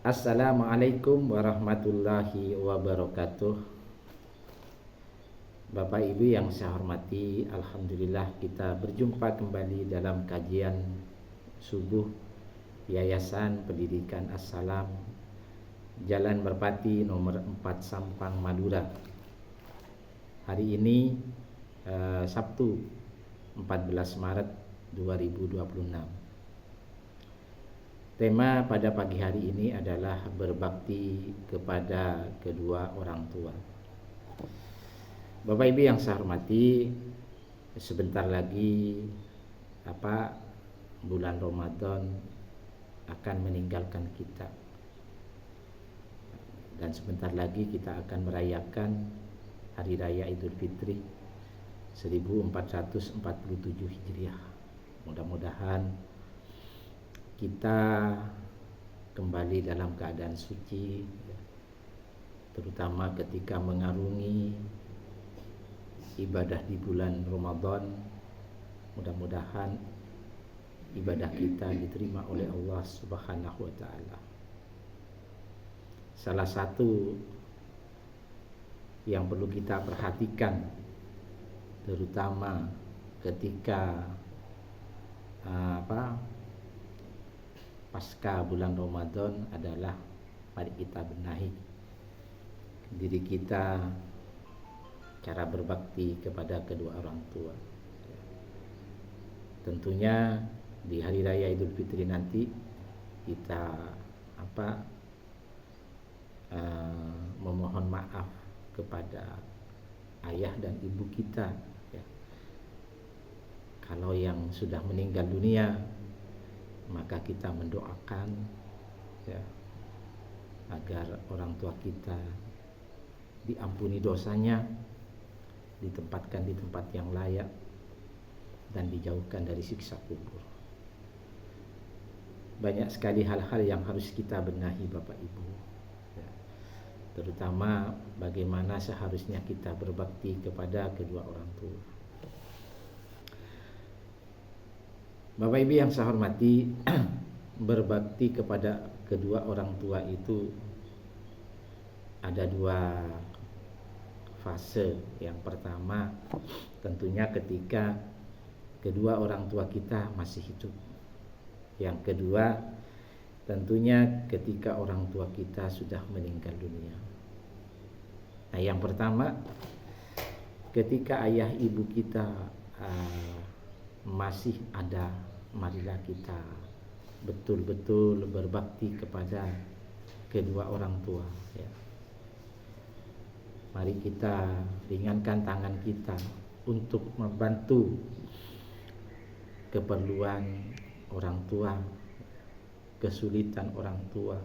Assalamualaikum warahmatullahi wabarakatuh. Bapak Ibu yang saya hormati, alhamdulillah kita berjumpa kembali dalam kajian subuh Yayasan Pendidikan As-Salam, Jalan Merpati nomor 4 Sampang, Madura. Hari ini Sabtu 14 Maret 2026. Tema pada pagi hari ini adalah berbakti kepada kedua orang tua. Bapak Ibu yang saya hormati, sebentar lagi bulan Ramadan akan meninggalkan kita. Dan sebentar lagi kita akan merayakan Hari Raya Idul Fitri 1447 Hijriah. Mudah-mudahan kita kembali dalam keadaan suci, terutama ketika mengarungi ibadah di bulan Ramadan. Mudah-mudahan ibadah kita diterima oleh Allah Subhanahu wa taala. Salah satu yang perlu kita perhatikan, terutama ketika pasca bulan Ramadan, adalah mari kita benahi diri kita, cara berbakti kepada kedua orang tua. Tentunya di Hari Raya Idul Fitri nanti kita memohon maaf kepada ayah dan ibu kita, ya. Kalau yang sudah meninggal dunia, maka kita mendoakan, ya, agar orang tua kita diampuni dosanya, ditempatkan di tempat yang layak, dan dijauhkan dari siksa kubur. Banyak sekali hal-hal yang harus kita benahi Bapak Ibu, ya. Terutama bagaimana seharusnya kita berbakti kepada kedua orang tua. Bapak Ibu yang saya hormati, berbakti kepada kedua orang tua itu ada dua fase. Yang pertama tentunya ketika kedua orang tua kita masih hidup. Yang kedua tentunya ketika orang tua kita sudah meninggal dunia. Nah, yang pertama ketika ayah ibu kita masih ada, marilah kita betul-betul berbakti kepada kedua orang tua, ya. Mari kita ringankan tangan kita untuk membantu keperluan orang tua, kesulitan orang tua,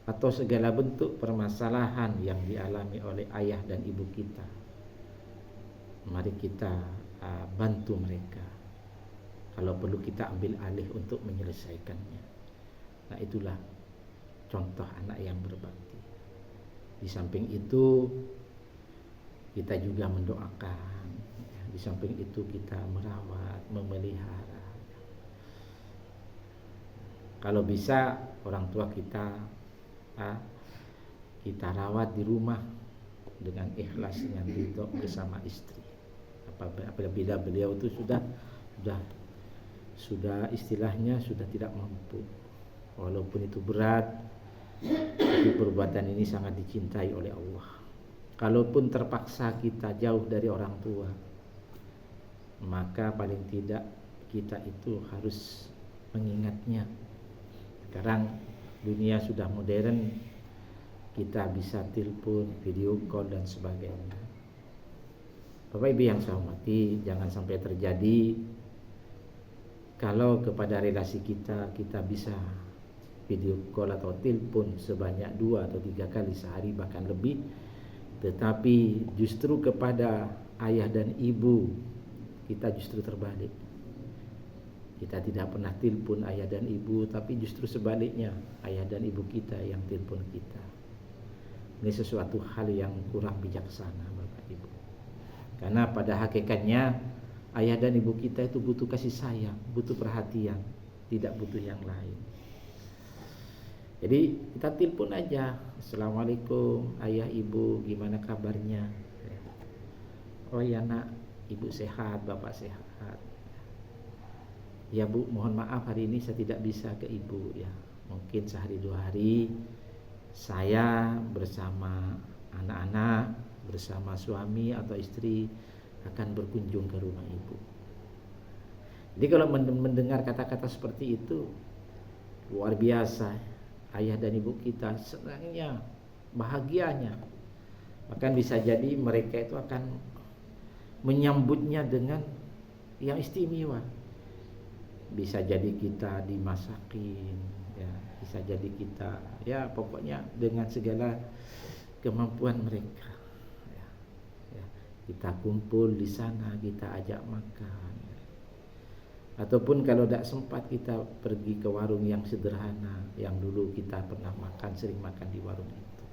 atau segala bentuk permasalahan yang dialami oleh ayah dan ibu kita. Mari kita bantu mereka. Kalau perlu kita ambil alih untuk menyelesaikannya. Nah, itulah contoh anak yang berbakti. Di samping itu kita juga mendoakan, ya. Di samping itu kita merawat, memelihara. Kalau bisa orang tua kita rawat di rumah dengan ikhlas, dengan ridho bersama istri. Apabila beliau itu sudah istilahnya sudah tidak mampu, walaupun itu berat, tapi perbuatan ini sangat dicintai oleh Allah. Kalaupun terpaksa kita jauh dari orang tua, maka paling tidak kita itu harus mengingatnya. Sekarang dunia sudah modern, kita bisa telepon, video call dan sebagainya. Bapak Ibu yang saya hormati, jangan sampai terjadi kalau kepada relasi kita bisa video call atau telepon sebanyak 2 atau 3 kali sehari, bahkan lebih, tetapi justru kepada ayah dan ibu kita justru terbalik. Kita tidak pernah telepon ayah dan ibu, tapi justru sebaliknya, ayah dan ibu kita yang telepon kita. Ini sesuatu hal yang kurang bijaksana Bapak Ibu. Karena pada hakikatnya ayah dan ibu kita itu butuh kasih sayang, butuh perhatian, tidak butuh yang lain. Jadi kita telepon aja, assalamualaikum ayah ibu, gimana kabarnya? Oh ya nak, ibu sehat, bapak sehat. Ya bu, mohon maaf hari ini saya tidak bisa ke ibu ya. Mungkin sehari 2 hari saya bersama anak-anak, bersama suami atau istri akan berkunjung ke rumah ibu. Jadi kalau mendengar kata-kata seperti itu, luar biasa, ayah dan ibu kita senangnya, bahagianya. Bahkan bisa jadi mereka itu akan menyambutnya dengan yang istimewa. Bisa jadi kita dimasakin, ya, bisa jadi kita, ya pokoknya dengan segala kemampuan mereka. Ya, kita kumpul di sana, kita ajak makan. Ataupun kalau tidak sempat kita pergi ke warung yang sederhana yang dulu kita pernah makan, sering makan di warung itu.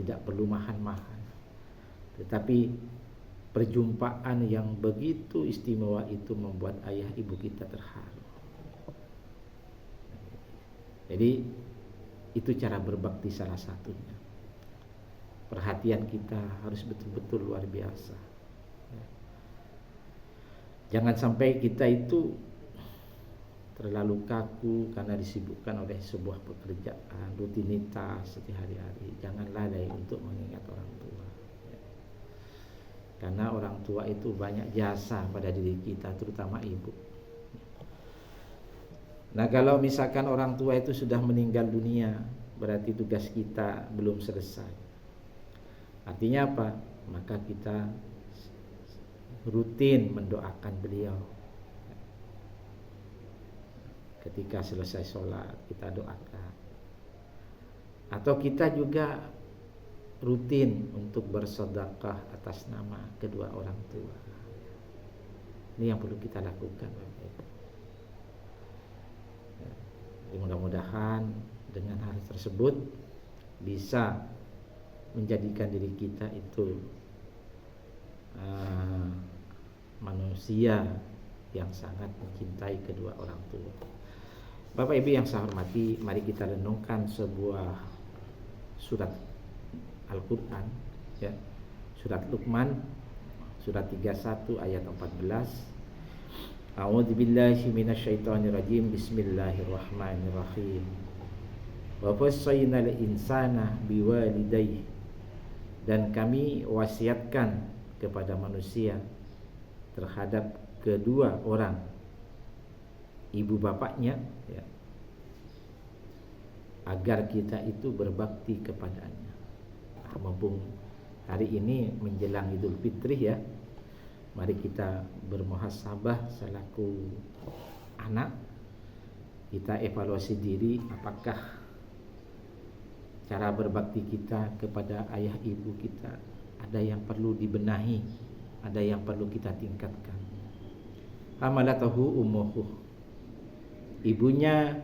Tidak perlu mahal-mahal, tetapi perjumpaan yang begitu istimewa itu membuat ayah ibu kita terharu. Jadi itu cara berbakti salah satunya. Perhatian kita harus betul-betul luar biasa. Jangan sampai kita itu terlalu kaku karena disibukkan oleh sebuah pekerjaan, rutinitas sehari-hari. Jangan lalai untuk mengingat orang tua. Karena orang tua itu banyak jasa pada diri kita, terutama ibu. Nah, kalau misalkan orang tua itu sudah meninggal dunia, berarti tugas kita belum selesai. Artinya apa? Maka kita rutin mendoakan beliau. Ketika selesai sholat kita doakan. Atau kita juga rutin untuk bersedekah atas nama kedua orang tua. Ini yang perlu kita lakukan. Jadi mudah-mudahan dengan hal tersebut bisa menjadikan diri kita itu manusia yang sangat mencintai kedua orang tua. Bapak Ibu yang saya hormati, mari kita renungkan sebuah surat Al-Quran, ya, surat Luqman, surat 31 ayat 14. A'udzubillahi minasyaitonirrajim. Bismillahirrahmanirrahim. Wa wassaynal insana biwalidayhi, dan kami wasiatkan kepada manusia terhadap kedua orang ibu bapaknya, ya, agar kita itu berbakti kepadanya. Mumpung hari ini menjelang Idul Fitri, ya, mari kita bermuhasabah selaku anak. Kita evaluasi diri, apakah cara berbakti kita kepada ayah ibu kita ada yang perlu dibenahi, ada yang perlu kita tingkatkan. Hamalatahu ummuhu, ibunya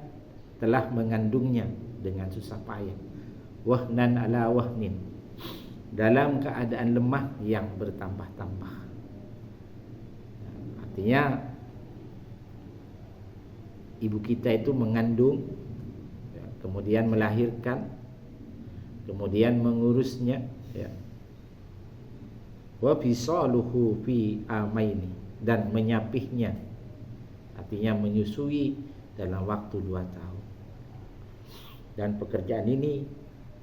telah mengandungnya dengan susah payah, wahnan ala wahnin, dalam keadaan lemah yang bertambah-tambah. Artinya ibu kita itu mengandung, kemudian melahirkan, kemudian mengurusnya, ya. Wa fisaluhu fi amaini, dan menyapihnya, artinya menyusui dalam waktu 2 tahun. Dan pekerjaan ini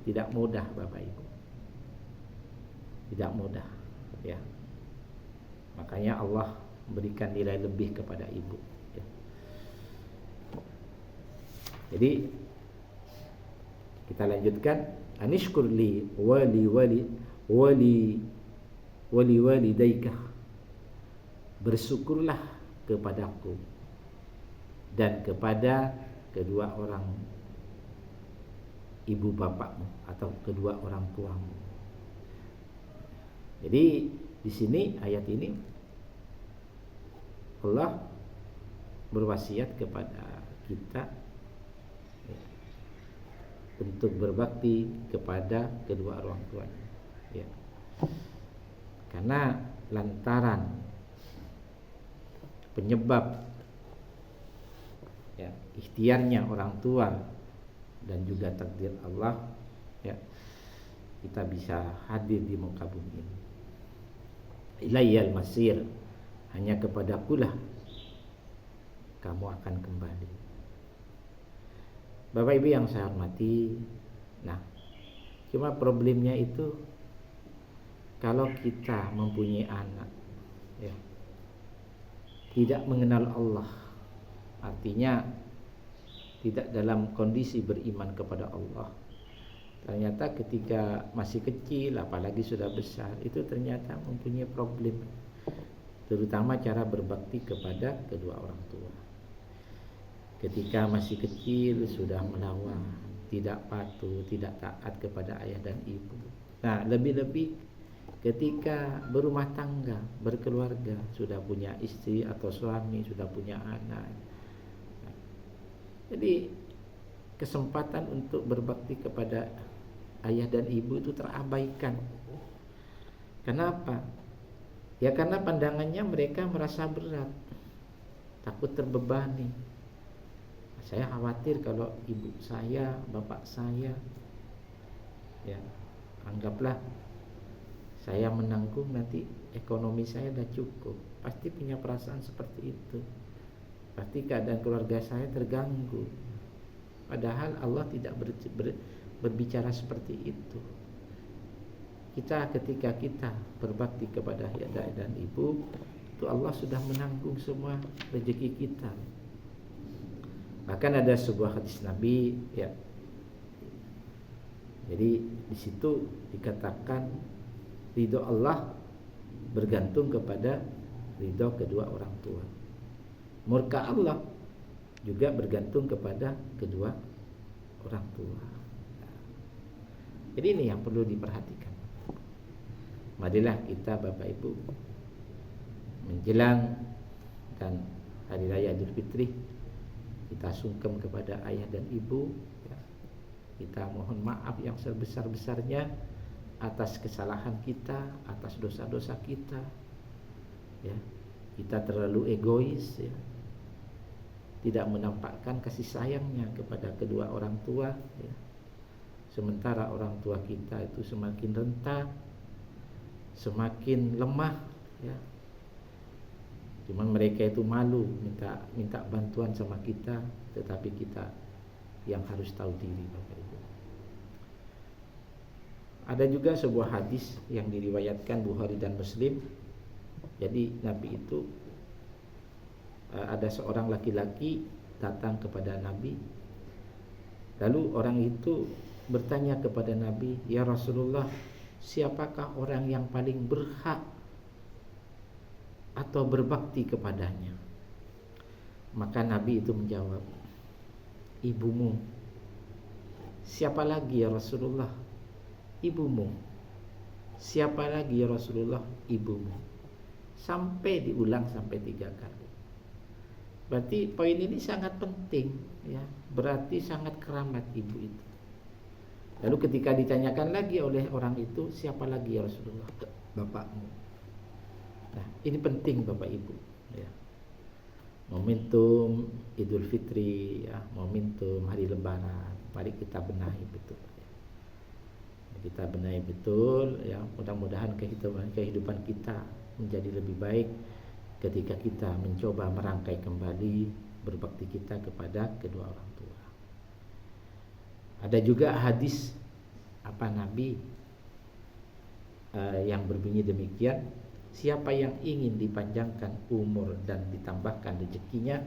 tidak mudah, Bapak Ibu. Tidak mudah, ya. Makanya Allah berikan nilai lebih kepada ibu, ya. Jadi kita lanjutkan, anishkurli walidaika, bersyukurlah kepadaku dan kepada kedua orang ibu bapakmu atau kedua orang tuamu. Jadi di sini ayat ini Allah berwasiat kepada kita, ya, untuk berbakti kepada kedua orang tuanya, ya. Karena lantaran penyebab, ya, ikhtiarnya orang tua dan juga takdir Allah, ya, kita bisa hadir di muka bumi ini. Ilaiyal masir, hanya kepadakulah kamu akan kembali. Bapak Ibu yang saya hormati, nah, cuma problemnya itu kalau kita mempunyai anak, ya, tidak mengenal Allah, artinya tidak dalam kondisi beriman kepada Allah. Ternyata ketika masih kecil, apalagi sudah besar, itu ternyata mempunyai problem, terutama cara berbakti kepada kedua orang tua. Ketika masih kecil sudah melawan, tidak patuh, tidak taat kepada ayah dan ibu. Nah, lebih-lebih ketika berumah tangga, berkeluarga, sudah punya istri atau suami, sudah punya anak. Jadi kesempatan untuk berbakti kepada ayah dan ibu itu terabaikan. Kenapa? Ya karena pandangannya mereka merasa berat, takut terbebani. Saya khawatir kalau ibu saya, bapak saya, ya, anggaplah saya menanggung, nanti ekonomi saya sudah cukup. Pasti punya perasaan seperti itu. Pasti keadaan keluarga saya terganggu. Padahal Allah tidak berbicara seperti itu. Ketika kita berbakti kepada ayah dan ibu, itu Allah sudah menanggung semua rezeki kita. Bahkan ada sebuah hadis Nabi, ya. Jadi di situ dikatakan ridho Allah bergantung kepada ridho kedua orang tua. Murka Allah juga bergantung kepada kedua orang tua. Jadi ini yang perlu diperhatikan. Marilah kita Bapak Ibu menjelang dan Hari Raya Idul Fitri, kita sungkem kepada ayah dan ibu, ya. Kita mohon maaf yang sebesar-besarnya atas kesalahan kita, atas dosa-dosa kita, ya. Kita terlalu egois, ya. Tidak menampakkan kasih sayangnya kepada kedua orang tua, ya. Sementara orang tua kita itu semakin renta, semakin lemah, ya. Cuman mereka itu malu minta bantuan sama kita, tetapi kita yang harus tahu diri, Bapak Ibu. Ada juga sebuah hadis yang diriwayatkan Bukhari dan Muslim. Jadi Nabi itu ada seorang laki-laki datang kepada Nabi. Lalu orang itu bertanya kepada Nabi, "Ya Rasulullah, siapakah orang yang paling berhak atau berbakti kepadanya?" Maka Nabi itu menjawab, "Ibumu." "Siapa lagi ya Rasulullah?" "Ibumu." "Siapa lagi ya Rasulullah?" "Ibumu." Sampai diulang sampai 3 kali. Berarti poin ini sangat penting, ya. Berarti sangat keramat ibu itu. Lalu ketika ditanyakan lagi oleh orang itu, "Siapa lagi ya Rasulullah?" "Bapakmu." Nah, ini penting Bapak Ibu, ya. Momentum Idul Fitri, ya, momentum hari Lebaran, mari kita benahi betul, ya. Kita benahi betul, ya. Mudah-mudahan kehidupan kita menjadi lebih baik ketika kita mencoba merangkai kembali berbakti kita kepada kedua orang tua. Ada juga hadis Nabi yang berbunyi demikian, "Siapa yang ingin dipanjangkan umur dan ditambahkan rezekinya,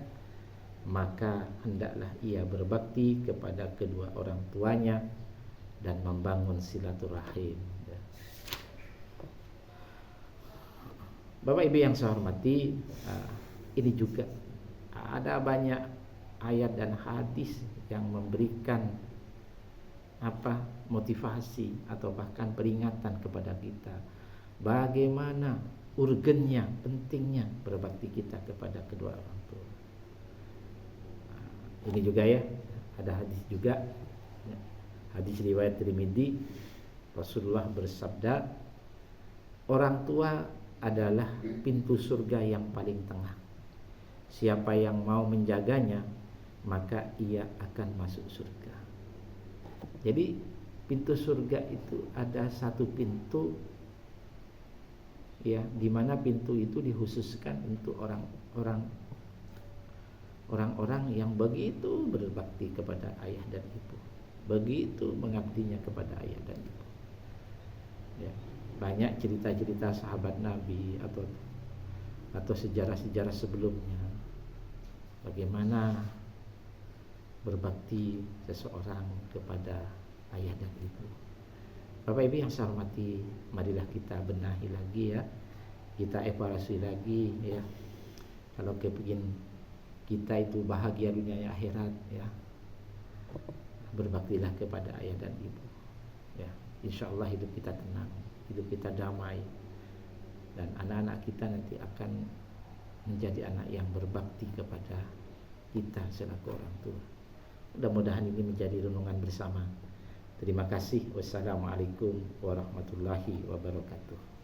maka hendaklah ia berbakti kepada kedua orang tuanya dan membangun silaturahim." Bapak Ibu yang saya hormati, ini juga ada banyak ayat dan hadis yang memberikan motivasi atau bahkan peringatan kepada kita bagaimana urgennya, pentingnya berbakti kita kepada kedua orang tua. Ini juga, ya, ada hadis juga, hadis riwayat Tirmidzi, Rasulullah bersabda, "Orang tua adalah pintu surga yang paling tengah. Siapa yang mau menjaganya, maka ia akan masuk surga." Jadi pintu surga itu ada satu pintu, ya, di mana pintu itu dikhususkan untuk orang-orang yang begitu berbakti kepada ayah dan ibu, begitu mengabdinya kepada ayah dan ibu. Ya, banyak cerita-cerita sahabat Nabi atau sejarah-sejarah sebelumnya, bagaimana berbakti seseorang kepada ayah dan ibu. Bapak Ibu yang saya hormati, marilah kita benahi lagi ya, kita evaluasi lagi ya. Kalau kepingin kita itu bahagia dunia akhirat ya, berbaktilah kepada ayah dan ibu ya. Insya Allah hidup kita tenang, hidup kita damai, dan anak-anak kita nanti akan menjadi anak yang berbakti kepada kita selaku orang tua. Mudah-mudahan ini menjadi renungan bersama. Terima kasih. Wassalamualaikum warahmatullahi wabarakatuh.